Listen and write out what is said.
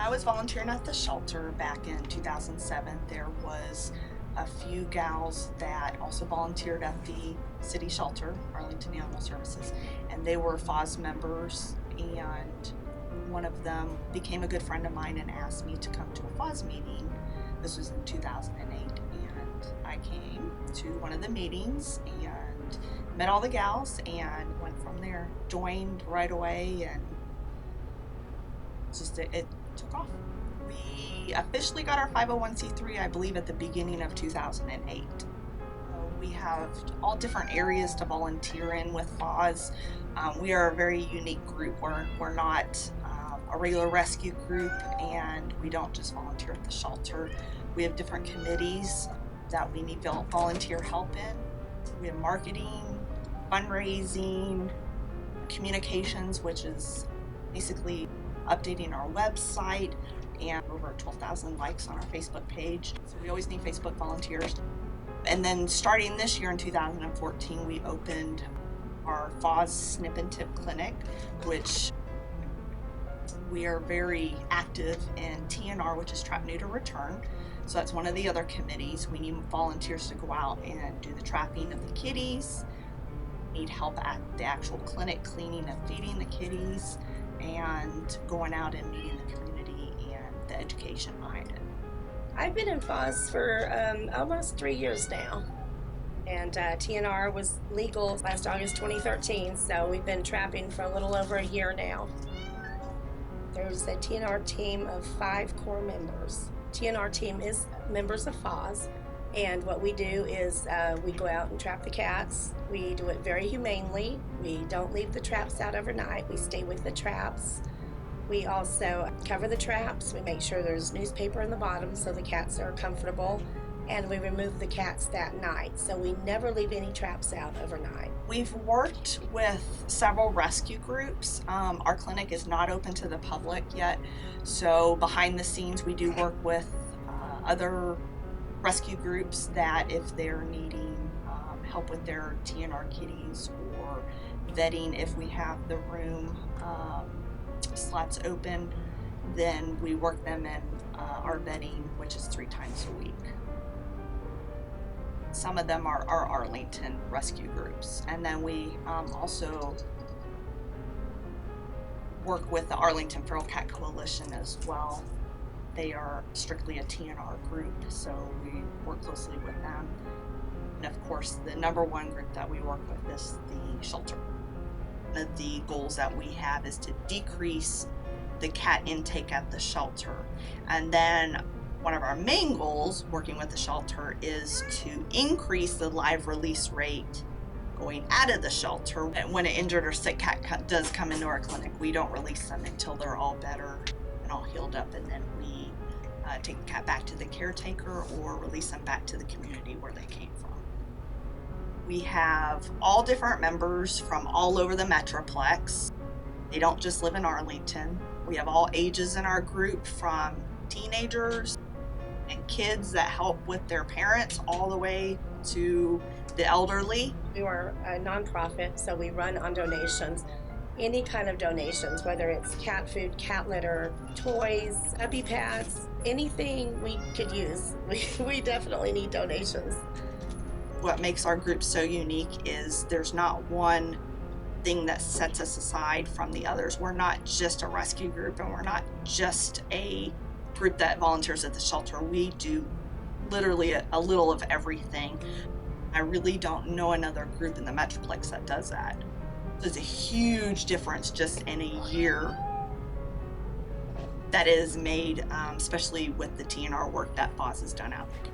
I was volunteering at the shelter back in 2007, there was a few gals that also volunteered at the city shelter, Arlington Animal Services, and they were FOS members, and one of them became a good friend of mine and asked me to come to a FOS meeting. This was in 2008, and I came to one of the meetings and met all the gals and went from there. Joined right away, and it took off. We officially got our 501c3, I believe, at the beginning of 2008. We have all different areas to volunteer in with FOS. We are a very unique group. We're not a regular rescue group, and we don't just volunteer at the shelter. We have different committees that we need volunteer help in. We have marketing, fundraising, communications, which is basically updating our website, and over 12,000 likes on our Facebook page. So we always need Facebook volunteers. And then starting this year in 2014, we opened our FOS Snip and Tip Clinic, which we are very active in TNR, which is Trap, Neuter, Return. So that's one of the other committees. We need volunteers to go out and do the trapping of the kitties. We need help at the actual clinic, cleaning and feeding the kitties, and going out and meeting the community and the education behind it. I've been in FOS for almost 3 years now, and TNR was legal last August 2013, so we've been trapping for a little over a year now. There's a TNR team of 5 core members. TNR team is members of FOS, and what we do is we go out and trap the cats. We do it very humanely. We don't leave the traps out overnight. We stay with the traps. We also cover the traps. We make sure there's newspaper in the bottom so the cats are comfortable, and we remove the cats that night. So we never leave any traps out overnight. We've worked with several rescue groups. Our clinic is not open to the public yet, so behind the scenes we do work with other rescue groups that if they're needing help with their TNR kitties, or vetting if we have the room slots open, then we work them in our vetting, which is 3 times a week. Some of them are Arlington rescue groups, and then we also work with the Arlington Feral Cat Coalition as well. They are strictly a TNR group, so we work closely with them. And of course, the number one group that we work with is the shelter. One of the goals that we have is to decrease the cat intake at the shelter. And then one of our main goals working with the shelter is to increase the live release rate going out of the shelter. And when an injured or sick cat does come into our clinic, we don't release them until they're all better and all healed up, and then we take the cat back to the caretaker or release them back to the community where they came from. We have all different members from all over the Metroplex. They don't just live in Arlington. We have all ages in our group, from teenagers and kids that help with their parents all the way to the elderly. We are a nonprofit, so we run on donations. Any kind of donations, whether it's cat food, cat litter, toys, puppy pads, anything we could use. We definitely need donations. What makes our group so unique is there's not one thing that sets us aside from the others. We're not just a rescue group, and we're not just a group that volunteers at the shelter. We do literally a little of everything. I really don't know another group in the Metroplex that does that. There's a huge difference just in a year that is made, especially with the TNR work that FOS has done out there.